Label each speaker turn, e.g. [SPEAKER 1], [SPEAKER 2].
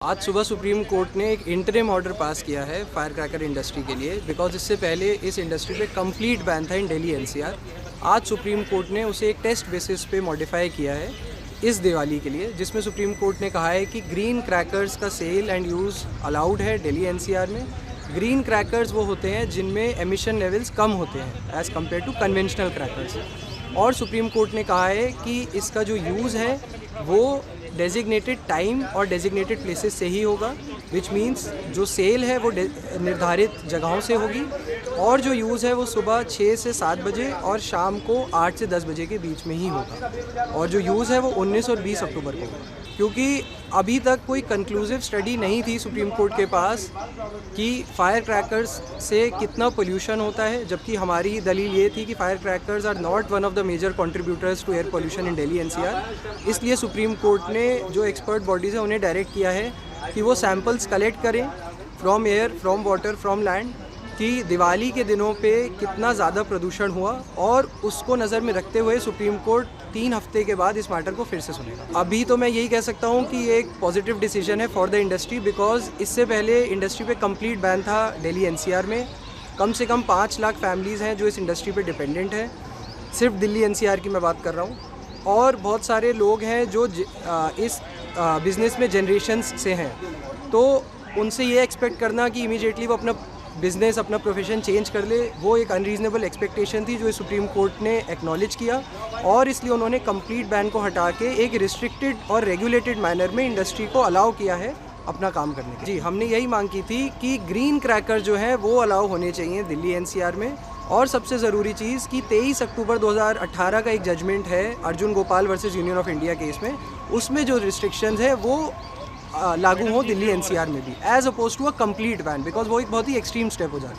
[SPEAKER 1] आज सुबह supreme court ने एक इंटरिम ऑर्डर पास किया है फायर क्रैकर इंडस्ट्री के लिए, बिकॉज इससे पहले इस इंडस्ट्री पे कंप्लीट बैन था इन दिल्ली एनसीआर। आज सुप्रीम कोर्ट ने उसे एक टेस्ट बेसिस पे मॉडिफाई किया है इस दिवाली के लिए, जिसमें सुप्रीम कोर्ट ने कहा है कि ग्रीन क्रैकर्स का सेल एंड यूज़ अलाउड है दिल्ली एनसीआर में। ग्रीन क्रैकर्स वो होते हैं जिनमें एमिशन लेवल्स कम होते हैं as compare to conventional crackers. और सुप्रीम कोर्ट ने कहा है कि इसका जो यूज़ है वो डेजिग्नेटेड टाइम और डेजिग्नेटेड प्लेसेस से ही होगा, विच मीन्स जो सेल है वो निर्धारित जगहों से होगी और जो यूज़ है वो सुबह 6 से 7 बजे और शाम को 8 से 10 बजे के बीच में ही होगा। और जो यूज़ है वो 19 और 20 अक्टूबर को होगा, क्योंकि अभी तक कोई कंक्लूसिव स्टडी नहीं थी सुप्रीम कोर्ट के पास कि फायर क्रैकर्स से कितना पोल्यूशन होता है, जबकि हमारी दलील ये थी कि fire crackers are not one of the major contributors to air pollution in Delhi NCR. इसलिए सुप्रीम कोर्ट ने जो एक्सपर्ट बॉडीज़ है उन्हें डायरेक्ट किया है कि वो सैम्पल्स कलेक्ट करें from air, from water, from land, कि दिवाली के दिनों पे कितना ज़्यादा प्रदूषण हुआ, और उसको नज़र में रखते हुए सुप्रीम कोर्ट 3 हफ्ते के बाद इस मैटर को फिर से सुनेगा। अभी तो मैं यही कह सकता हूँ कि ये एक पॉजिटिव डिसीजन है फॉर द इंडस्ट्री, बिकॉज इससे पहले इंडस्ट्री पे कंप्लीट बैन था दिल्ली एनसीआर में। कम से कम 5 लाख फैमिलीज़ हैं जो इस इंडस्ट्री पे डिपेंडेंट हैं, सिर्फ दिल्ली एनसीआर की मैं बात कर रहा हूँ। और बहुत सारे लोग हैं जो इस बिज़नेस में जनरेशन्स से हैं, तो उनसे ये एक्सपेक्ट करना कि इमीडिएटली वो अपना बिज़नेस, अपना प्रोफेशन चेंज कर ले, वो एक अनरीजनेबल एक्सपेक्टेशन थी जो सुप्रीम कोर्ट ने एक्नॉलेज किया, और इसलिए उन्होंने कंप्लीट बैन को हटा के एक रिस्ट्रिक्टेड और रेगुलेटेड मैनर में इंडस्ट्री को अलाउ किया है अपना काम करने के। जी, हमने यही मांग की थी कि ग्रीन क्रैकर जो है वो अलाउ होने चाहिए दिल्ली एनसीआर में। और सबसे ज़रूरी चीज़ कि 23 अक्टूबर 2018 का एक जजमेंट है Arjun Gopal versus union of India case में, उसमें जो रिस्ट्रिक्शंस है वो लागू हो दिल्ली एनसीआर में भी, as oppose to a complete ban, because वो एक बहुत ही एक्सट्रीम स्टेप हो जाता है।